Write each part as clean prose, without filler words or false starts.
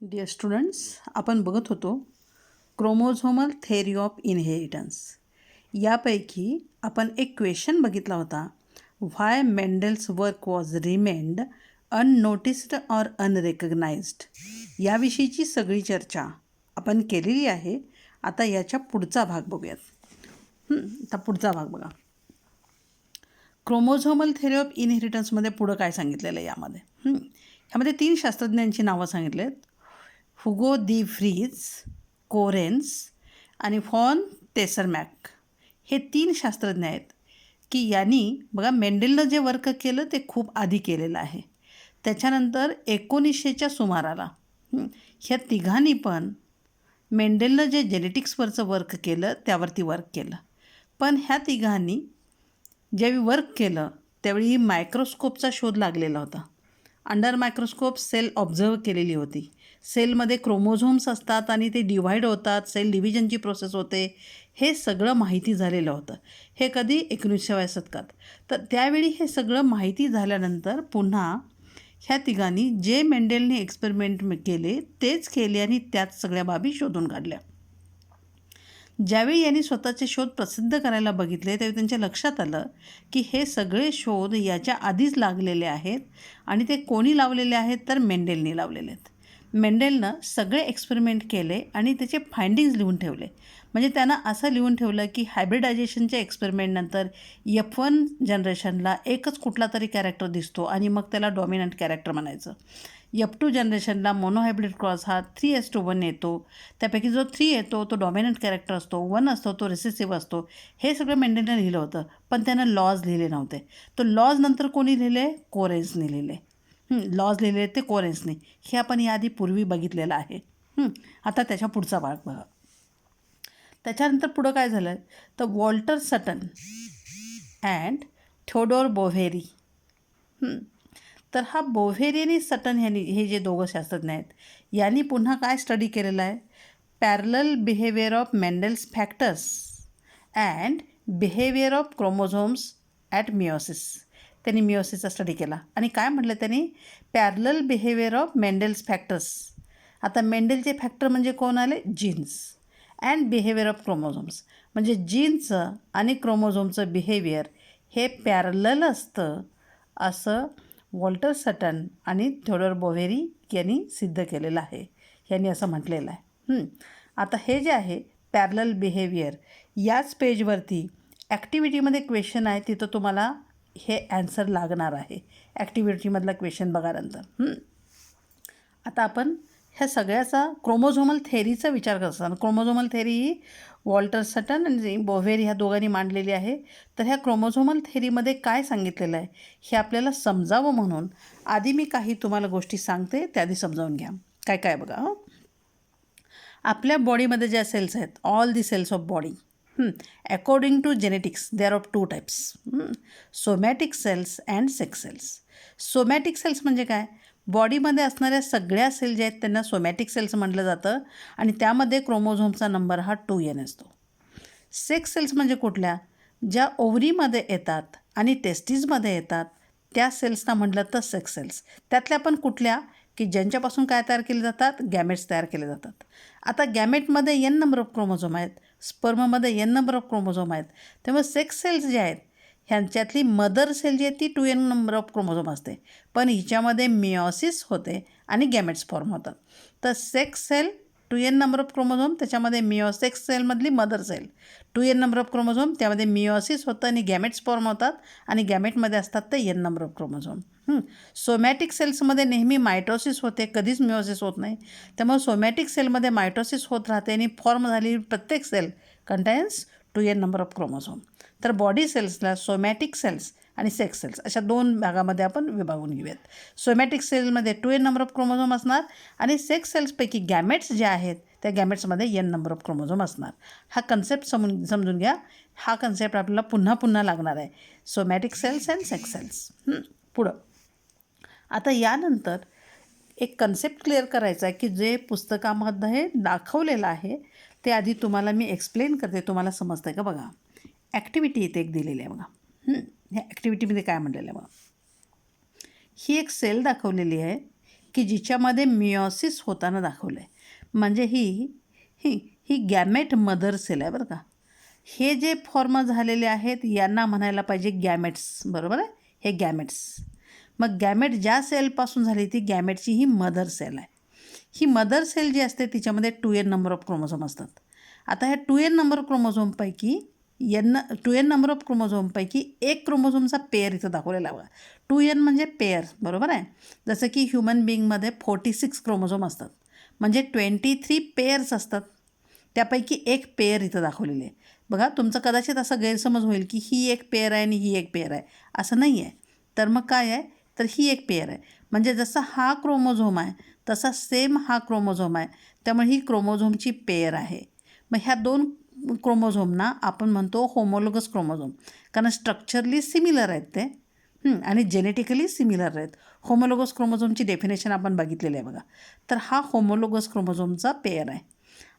Dear students, आपण बघत होतो क्रोमोझोमल थेअरी ऑफ इनहेरिटन्स. यापैकी आपण एक क्वेश्चन बघितला होता, why Mendel's work was remained unnoticed or unrecognised. याविषयीची सगळी चर्चा आपण केलेली आहे. आता याच्या पुढचा भाग बघूयात. आता पुढचा भाग बघा. क्रोमोझोमल थेअरी ऑफ इनहेरिटन्समध्ये पुढं काय सांगितलेलं आहे यामध्ये 3 शास्त्रज्ञांची नावं सांगितलेत. हुगो दी फ्रीज, कोरेन्स आणि फॉन टेसरमॅक. हे 3 शास्त्रज्ञ आहेत की यांनी बघा मेंडेलनं जे वर्क केलं ते खूप आधी केलेलं आहे. त्याच्यानंतर 1900च्या सुमाराला ह्या तिघांनी पण मेंडेलनं जे जेनेटिक्सवरचं वर्क केलं त्यावरती वर्क केलं. पण ह्या तिघांनी ज्यावेळी वर्क केलं त्यावेळी मायक्रोस्कोपचा शोध लागलेला होता. अंडर मायक्रोस्कोप सेल ऑब्झर्व केलेली होती. सेलमध्ये क्रोमोझोम्स असतात आणि ते डिव्हाइड होतात, सेल डिव्हिजनची प्रोसेस होते, हे सगळं माहिती झालेलं होतं. हे कधी 19व्या शतकात. तर त्यावेळी हे सगळं माहिती झाल्यानंतर पुन्हा ह्या तिघांनी जे मेंडेलने एक्सपेरिमेंट केले तेच केले आणि त्यात सगळ्या बाबी शोधून काढल्या. ज्यावेळी यांनी स्वतःचे शोध प्रसिद्ध करायला बघितले त्यावेळी त्यांच्या लक्षात आलं की हे सगळे शोध याच्या आधीच लागलेले आहेत आणि ते कोणी लावलेले आहेत तर मेंडेलनी लावलेले आहेत. मेंडेलनं सगळे एक्सपेरिमेंट केले आणि त्याचे फायंडिंग्ज लिहून ठेवले. म्हणजे त्यानं असं लिहून ठेवलं की हायब्रिडायझेशनच्या एक्सपेरिमेंटनंतर F1 जनरेशनला एकच कुठला तरी कॅरेक्टर दिसतो आणि मग त्याला डॉमिनंट कॅरेक्टर म्हणायचं. F2 जनरेशनला मोनोहायब्रिड क्रॉस हा 3:1 येतो. त्यापैकी जो 3 येतो तो डॉमिनंट कॅरेक्टर असतो, 1 असतो तो रिसेसिव्ह असतो. हे सगळं मेंडेलनं लिहिलं होतं, पण त्यानं लॉज लिहिले नव्हते. तो लॉज नंतर कोणी लिहिले? कोरेन्सने लिहिले. लॉज लिहिले ते कोरेन्सने. हे आपण याआधी पूर्वी बघितलेलं आहे. आता त्याच्या पुढचा भाग बघा. त्याच्यानंतर पुढं काय झालं तर वॉल्टर सटन अँड थिओडोर बोव्हेरी. तर हा बोव्हेरी आणि सटन हे जे दोघं शास्त्रज्ञ आहेत यांनी पुन्हा काय स्टडी केलेला आहे? Parallel behaviour of Mendel's factors and behaviour of chromosomes at meiosis. त्यांनी मिओसिसचा स्टडी केला आणि काय म्हटलं त्यांनी? Parallel behaviour of Mendel's factors. आता मेंडेलचे फॅक्टर म्हणजे कोण आले? Genes. And behaviour of chromosomes म्हणजे जीन्सचं आणि क्रोमोझोमचं बिहेवियर हे पॅरलल असतं असं वॉल्टर सटन आणि थिओडोर बोव्हेरी यांनी सिद्ध केलेलं आहे. यांनी असं म्हटलेलं आहे. आता हे जे आहे पॅरलल बिहेवियर याच पेजवरती ॲक्टिव्हिटीमध्ये क्वेश्चन आहे, तिथं तुम्हाला हे ॲन्सर लागणार आहे. ॲक्टिव्हिटीमधला क्वेश्चन बघा नंतर. आता आपण ह्या सगळ्याचा क्रोमोझोमल थेअरीचा विचार करत असताना क्रोमोझोमल थेअरी ही वॉल्टर सटन आणि बोव्हेरी ह्या दोघांनी मांडलेली आहे. तर ह्या क्रोमोझोमल थेअरीमध्ये काय सांगितलेलं आहे हे आपल्याला समजावं म्हणून आधी मी काही तुम्हाला गोष्टी सांगते, त्याआधी समजावून घ्या. काय काय बघा. आपल्या बॉडीमध्ये ज्या सेल्स आहेत, all the cells of body, according to genetics they are of 2 types, somatic cells and sex cells. Somatic cells म्हणजे काय? बॉडीमध्ये असणाऱ्या सगळ्या सेल ज्या आहेत त्यांना सोमॅटिक सेल्स म्हटलं जातं आणि त्यामध्ये क्रोमोझोमचा नंबर हा 2n असतो. सेक्स सेल्स म्हणजे कुठल्या? ज्या ओव्हरीमध्ये येतात आणि टेस्टीजमध्ये येतात त्या सेल्सना म्हटलं तर सेक्स सेल्स. त्यातल्या पण कुठल्या की ज्यांच्यापासून काय तयार केले जातात? गॅमेट्स तयार केले जातात. आता गॅमेटमध्ये n नंबर ऑफ क्रोमोझोम आहेत, स्पर्ममध्ये n नंबर ऑफ क्रोमोझोम आहेत. त्यामुळे सेक्स सेल्स ज्या आहेत ह्यांच्यातली मदर सेल जी आहे ती 2n नंबर ऑफ क्रोमोझोम असते, पण हिच्यामध्ये मिओसिस होते आणि गॅमेट्स फॉर्म होतात. तर sex cell 2n number of chromosome, त्याच्यामध्ये सेक्स सेलमधली mother cell 2n number of chromosome, त्यामध्ये मिओसिस होतं आणि गॅमेट्स फॉर्म होतात आणि गॅमेटमध्ये असतात ते n number of chromosome. Somatic सेल्समध्ये नेहमी मायटोसिस होते, कधीच मिओसिस होत नाही. त्यामुळे सोमॅटिक सेलमध्ये मायटोसिस होत राहते आणि फॉर्म झालेली प्रत्येक cell contains 2n number of chromosome. तर बॉडी सेल्सला सोमॅटिक सेल्स आणि सेक्स सेल्स अशा 2 भागामध्ये आपण विभागून घेऊयात. सोमॅटिक सेलमध्ये 2n नंबर ऑफ क्रोमोझोम असणार आणि सेक्स सेल्सपैकी गॅमेट्स ज्या आहेत त्या गॅमेट्समध्ये n नंबर ऑफ क्रोमोझोम असणार. हा कन्सेप्ट समजून घ्या. हा कन्सेप्ट आपल्याला पुन्हा पुन्हा लागणार आहे. Somatic cells and sex cells. पुढं आता यानंतर एक कन्सेप्ट क्लिअर करायचा आहे की जे पुस्तकामध्ये दाखवलेलं आहे ते आधी तुम्हाला मी एक्सप्लेन करते, तुम्हाला समजतं आहे का बघा. ॲक्टिव्हिटी इथे एक दिलेली आहे बघा. ह्या ॲक्टिव्हिटीमध्ये काय म्हटलेलं आहे बघा. ही एक सेल दाखवलेली आहे. की जिच्यामध्ये मिओसिस होताना दाखवलं आहे. म्हणजे ही ही ही गॅमेट मदर सेल आहे बरं का. हे जे फॉर्म झालेले आहेत यांना म्हणायला पाहिजे गॅमेट्स, बरोबर आहे, हे गॅमेट्स. मग गॅमेट ज्या सेलपासून झाली ती गॅमेटची ही मदर सेल आहे. ही मदर सेल जी असते तिच्यामध्ये 2n नंबर ऑफ क्रोमोझोम असतात. आता ह्या 2n नंबर ऑफ क्रोमोझोमपैकी 2n नंबर ऑफ क्रोमोझोमपैकी एक क्रोमोझोमचा पेअर इथं दाखवलेला आहे बघा. 2n म्हणजे पेअर, बरोबर आहे. जसं की ह्युमन बिईंगमध्ये 46 क्रोमोझोम असतात, म्हणजे 23 पेअर्स असतात. त्यापैकी एक पेअर इथं दाखवलेली आहे बघा. तुमचं कदाचित असा गैरसमज होईल की ही एक पेअर आहे आणि ही एक पेअर आहे, असं नाही आहे. तर मग काय आहे, तर ही एक पेअर आहे. म्हणजे जसा हा क्रोमोझोम आहे तसा सेम हा क्रोमोझोम आहे, त्यामुळे ही क्रोमोझोमची पेअर आहे. मग ह्या दोन क्रोमोझोमना आपण म्हणतो होमोलोगस क्रोमोझोम, कारण स्ट्रक्चरली सिमिलर आहेत ते आणि जेनेटिकली सिमिलर आहेत. होमोलोगस क्रोमोझोमची डेफिनेशन आपण बघितलेली आहे बघा. तर हा होमोलोगस क्रोमोझोमचा पेअर आहे.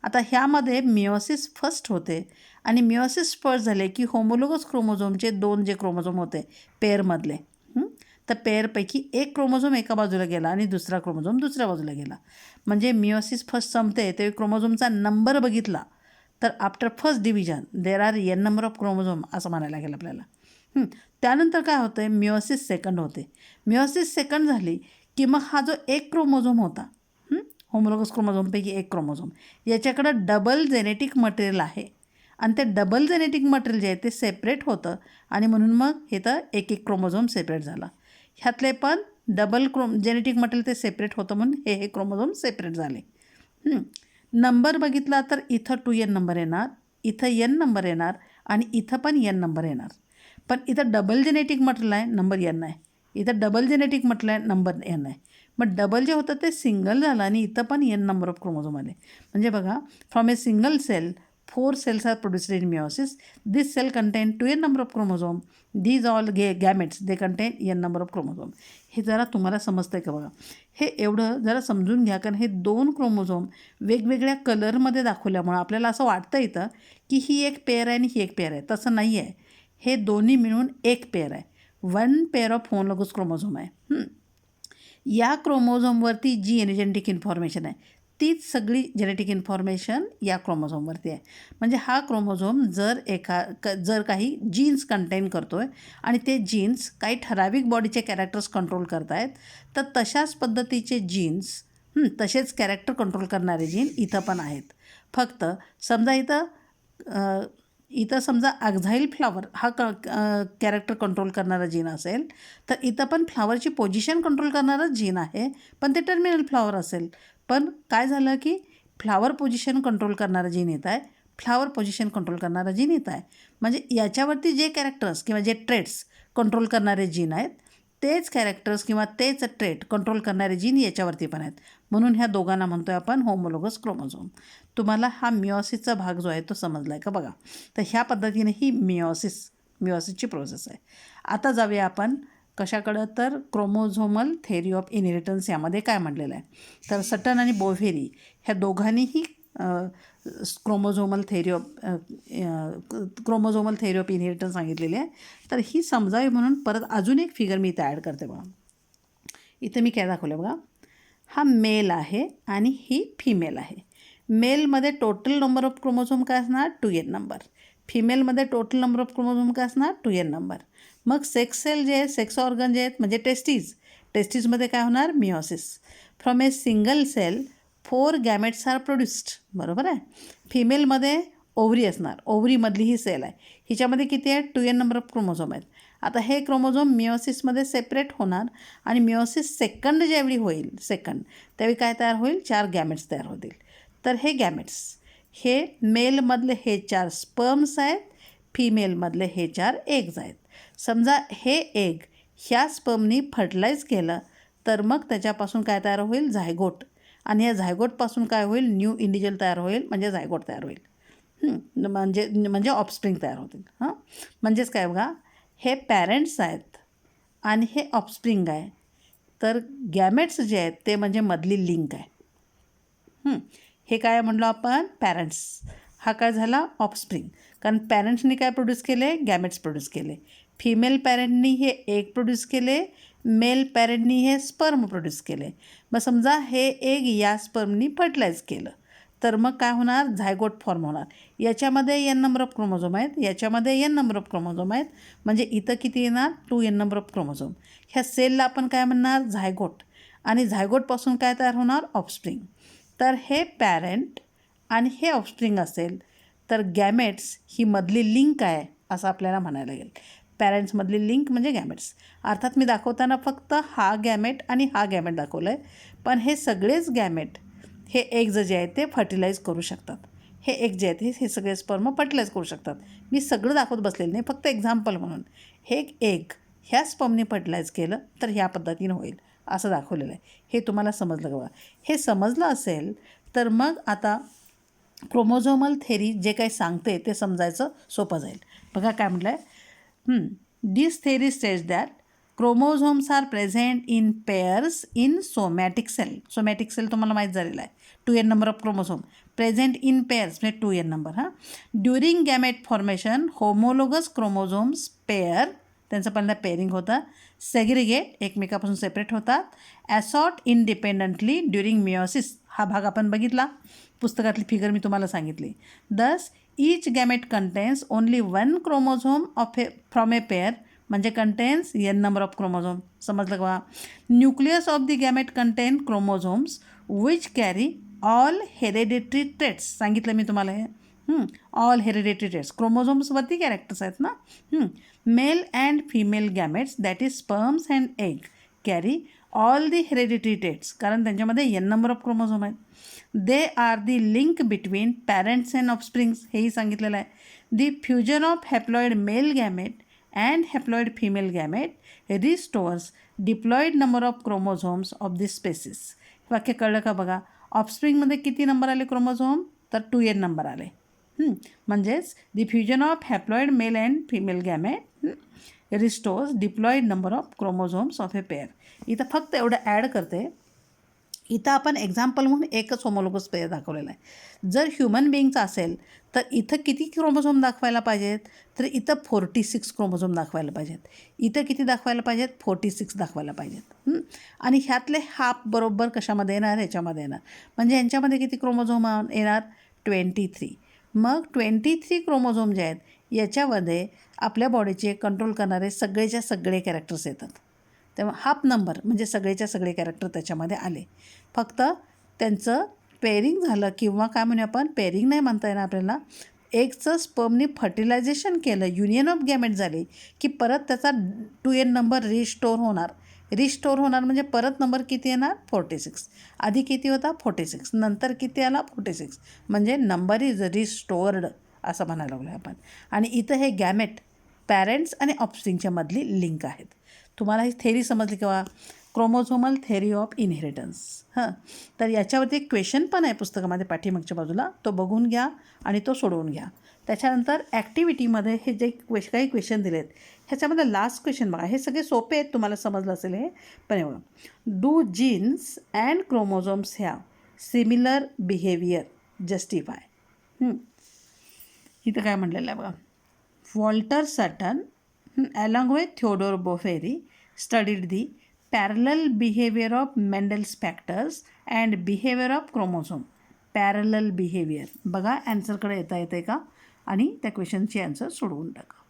आता ह्यामध्ये मिओसिस फर्स्ट होते आणि मिओसिस फर्स्ट झाले की होमोलोगस क्रोमोझोमचे दोन जे क्रोमोझोम होते पेअरमधले, तर पेअरपैकी एक क्रोमोझोम एका बाजूला गेला आणि दुसरा क्रोमोझोम दुसऱ्या बाजूला गेला. म्हणजे मिओसिस फर्स्ट संपते तेव्हा क्रोमोझोमचा नंबर बघितला तर after first division there are n number of chromosome असं म्हणायला लागेल आपल्याला. त्यानंतर काय होतं आहे, मिओसिस सेकंड होते. मिओसिस सेकंड झाली की मग हा जो एक क्रोमोझोम होता, होमोलोगस क्रोमोझोमपैकी एक क्रोमोझोम, याच्याकडं डबल जेनेटिक मटेरियल आहे आणि ते डबल जेनेटिक मटेरियल जे आहे ते सेपरेट होतं आणि म्हणून मग हे तर एक एक क्रोमोझोम सेपरेट झाला. ह्यातले पण डबल जेनेटिक मटेरियल ते सेपरेट होतं म्हणून हे क्रोमोझोम सेपरेट झाले. नंबर बघितला तर इथं 2n नंबर येणार, इथं n नंबर येणार आणि इथं पण n नंबर येणार. पण इथं डबल जेनेटिक मटेरियल आहे, नंबर n आहे. इथं डबल जेनेटिक मटेरियल आहे, नंबर n आहे. मग डबल जे होतं ते सिंगल झालं आणि इथं पण n नंबर ऑफ क्रोमोझोम आले. म्हणजे बघा, from a single cell 4 cells are produced in meiosis. This cell contain 2n number of chromosome. These all gametes, they contain n number of chromosome. हे जरा तुम्हाला समजतं आहे का बघा. हे एवढं जरा समजून घ्या, कारण हे दोन क्रोमोझोम वेगवेगळ्या कलरमध्ये दाखवल्यामुळं आपल्याला असं वाटतं इथं की ही एक पेअर आहे आणि ही एक पेअर आहे. तसं नाही आहे. हे दोन्ही मिळून एक पेअर आहे. 1 पेअर ऑफ होमोलोगस क्रोमोझोम आहे. या क्रोमोझोमवरती जी जेनेटिक इन्फॉर्मेशन आहे तीच सगळी जेनेटिक इन्फॉर्मेशन या क्रोमोझोमवरती आहे. म्हणजे हा क्रोमोझोम जर काही जीन्स कंटेन करतो आहे आणि ते जीन्स काही ठराविक बॉडीचे कॅरेक्टर्स कंट्रोल करत आहेत, तर तशाच पद्धतीचे जीन्स तसेच कॅरेक्टर कंट्रोल करणारे जीन इथं पण आहेत. फक्त समजा इथं समजा अक्झाईल फ्लावर हा कॅरेक्टर कंट्रोल करणारा जीन असेल, तर इथं पण फ्लावरची पोझिशन कंट्रोल करणारा जीन आहे, पण ते टर्मिनल फ्लावर असेल. पण काय झालं की फ्लावर पोझिशन कंट्रोल करणारा जीन येत आहे, फ्लावर पोझिशन कंट्रोल करणारा जीन येत आहे. म्हणजे याच्यावरती जे कॅरेक्टर्स किंवा जे ट्रेट्स कंट्रोल करणारे जीन आहेत तेच कॅरेक्टर्स किंवा तेच ट्रेट कंट्रोल करणारे जीन याच्यावरती पण आहेत. म्हणून ह्या दोघांना म्हणतो आहे आपण होमोलोगस क्रोमोझोम. तुम्हाला हा मिओसिसचा भाग जो आहे तो समजला आहे का बघा. तर ह्या पद्धतीने ही मिओसिसची प्रोसेस आहे. आता जाऊया आपण कशाकडं, तर क्रोमोझोमल थेअरी ऑफ इनहेरिटन्स यामध्ये काय म्हटलेलं आहे. तर सटन आणि बोव्हेरी ह्या दोघांनीही क्रोमोझोमल थेअरी ऑफ इनहेरिटन्स सांगितलेली आहे. तर ही समजावी म्हणून परत अजून एक फिगर मी इथं ॲड करते बघा. इथं मी काय दाखवलं बघा, हा मेल आहे आणि ही फिमेल आहे. मेलमध्ये टोटल नंबर ऑफ क्रोमोझोम काय असणार, 2n नंबर. फिमेलमध्ये टोटल नंबर ऑफ क्रोमोझोम काय असणार, 2n नंबर. मग सेक्स सेल जे आहेत, सेक्स ऑर्गन जे आहेत म्हणजे टेस्टीजमध्ये काय होणार, meiosis. From a single cell 4 gametes are produced, बरोबर आहे. फिमेलमध्ये ओव्हरी असणार, ओव्हरीमधली ही सेल आहे. हिच्यामध्ये किती आहेत, 2n नंबर ऑफ क्रोमोझोम आहेत. आता हे क्रोमोझोम मिओसिसमध्ये सेपरेट होणार आणि मिओसिस सेकंड ज्यावेळी होईल, त्यावेळी काय तयार होईल, 4 गॅमेट्स तयार होतील. तर हे गॅमेट्स, हे मेलमधले हे 4 स्पर्म्स आहेत, फिमेलमधले हे 4 एग्ज आहेत. समजा हे एग ह्या स्पर्मनी फर्टिलाइज केलं तर मग त्याच्यापासून काय तयार होईल, झायगोट. आणि या झायगोटपासून काय होईल, न्यू इंडिव्हिज्युअल तयार होईल, म्हणजे झायगोट तयार होईल. म्हणजे ऑफस्प्रिंग तयार होतील. म्हणजेच काय बघा, हे पॅरेंट्स आहेत आणि हे ऑफस्प्रिंग आहे. तर गॅमेट्स जे आहेत ते म्हणजे मधली लिंक आहे. हे काय म्हणलो आपण, पॅरेंट्स. हा काय झाला, ऑफस्प्रिंग. कारण पॅरेंट्सनी काय प्रोड्यूस केले, गॅमेट्स प्रोड्यूस केले. फिमेल पॅरेंटनी हे एग प्रोड्यूस केले, मेल पॅरेंटनी हे स्पर्म प्रोड्यूस केले. मग समजा हे एग या स्पर्मनी फर्टिलाइज केलं तर मग काय होणार, झायगोट फॉर्म होणार. याच्यामध्ये n नंबर ऑफ क्रोमोझोम आहेत, याच्यामध्ये n नंबर ऑफ क्रोमोझोम आहेत, म्हणजे इथं किती येणार 2n नंबर ऑफ क्रोमोझोम. ह्या सेलला आपण काय म्हणणार, झायगोट. आणि झायगोटपासून काय तयार होणार, ऑफस्प्रिंग. तर हे पॅरेंट आणि हे ऑफस्प्रिंग असेल तर गॅमेट्स ही मधली लिंक आहे असं आपल्याला म्हणायला लागेल. पॅरेंट्समधली लिंक म्हणजे गॅमेट्स. अर्थात मी दाखवताना फक्त हा गॅमेट आणि हा गॅमेट दाखवलं आहे, पण हे सगळेच गॅमेट हे एग्ज जे आहेत ते फर्टिलाइज करू शकतात. हे एग जे आहेत हे सगळे स्पर्म फर्टिलाइज करू शकतात. मी सगळं दाखवत बसलेलं नाही, फक्त एक्झाम्पल म्हणून. हे एग ह्या स्पर्मने फर्टिलाइज केलं तर ह्या पद्धतीनं होईल असं दाखवलेलं आहे. हे तुम्हाला समजलं का बघा. हे समजलं असेल तर मग आता क्रोमोझोमल थेरी जे काही सांगते ते समजायचं सोपं जाईल. बघा काय म्हटलं आहे, this theory states that chromosomes are present in pairs in somatic cell. Somatic cell तुम्हाला माहीत झालेला आहे. 2n number of chromosome present in pairs म्हणजे 2n number. During gamete formation homologous chromosomes pair, त्यांचं पहिल्यांदा पेअरिंग होतं, सेग्रिगेट एकमेकापासून सेपरेट होतात, ॲसॉर्ट independently during meiosis. हा भाग आपण बघितला, पुस्तकातली फिगर मी तुम्हाला सांगितली. Thus each gamete contains only 1 chromosome from a pair, म्हणजे contains n number of chromosome. समजलं का? Nucleus of the gamete contain chromosomes which carry all hereditary traits. सांगितलं मी तुम्हाला हे. ऑल हेरिडेटरी ट्रेट्स क्रोमोझोम्सवरती कॅरेक्टर्स आहेत ना. Male and female gametes that is sperms and egg carry all the hereditary traits, कारण त्यांच्यामध्ये n नंबर ऑफ क्रोमोझोम आहेत. They are the link between parents and offsprings, हेही सांगितलेलं आहे. The fusion of haploid male gamete and haploid female gamete restores diploid number of chromosomes of this species. वाक्य कळलं का बघा. ऑफस्प्रिंगमध्ये किती नंबर आले क्रोमोझोम, तर 2n नंबर आले. म्हणजेच the fusion of haploid male and female gamete restores diploid number of chromosomes of a pair. इथं फक्त एवढं ॲड करते. इथं आपण एक्झाम्पल म्हणून एकच होमोलोगस पेअर दाखवलेला आहे. जर ह्युमन बिईंगचा असेल तर इथं किती क्रोमोझोम दाखवायला पाहिजेत, तर इथं 46 क्रोमोझोम दाखवायला पाहिजेत. इथं किती दाखवायला पाहिजेत, 46 दाखवायला पाहिजेत. आणि ह्यातले हाफ बरोबर कशामध्ये येणार, ह्याच्यामध्ये येणार. म्हणजे ह्यांच्यामध्ये किती क्रोमोझोम येणार, 23. मग 23 क्रोमोझोम जे आहेत याच्यामध्ये आपल्या बॉडीचे कंट्रोल करणारे सगळेच्या सगळे कॅरेक्टर्स येतात. तेव्हा हाफ नंबर म्हणजे सगळेच्या सगळे कॅरेक्टर त्याच्यामध्ये आले. फक्त त्यांचं पेअरिंग झालं, किंवा काय म्हणूया आपण, पेअरिंग नाही म्हणता येणार आपल्याला, एगचं स्पर्मनी फर्टिलायझेशन केलं, युनियन ऑफ गॅमेट झाली की परत त्याचा 2n नंबर रिस्टोर होणार. रिस्टोर होणार म्हणजे परत नंबर किती येणार, 46. आधी किती होता, 46, नंतर किती आला, 46. म्हणजे नंबर इज रिस्टोर्ड असं म्हणायला लागलो आपण. आणि इथं हे गॅमेट पॅरेंट्स आणि ऑफस्प्रिंगच्या मधली लिंक आहेत. तुम्हाला ही थेरी समजली किंवा क्रोमोझोमल थेरी ऑफ इनहेरिटन्स. तर याच्यावरती एक क्वेश्चन पण आहे पुस्तकामध्ये पाठीमागच्या बाजूला, तो बघून घ्या आणि तो सोडवून घ्या. त्याच्यानंतर ॲक्टिव्हिटीमध्ये हे जे काही क्वेश्चन दिलेत ह्याच्यामध्ये लास्ट क्वेश्चन बघा. हे सगळे सोपे आहेत, तुम्हाला समजलं असेल हे, पण एवढं. Do genes and chromosomes have similar behaviour justify. इथं काय म्हटलेलं आहे बघा. वॉल्टर सटन along with Theodore Bofferi studied the parallel behavior of Mendel's factors and behavior of chromosome. Parallel behaviour बघा, ॲन्सरकडे येता येते का, आणि त्या क्वेश्चनची ॲन्सर सोडवून टाका.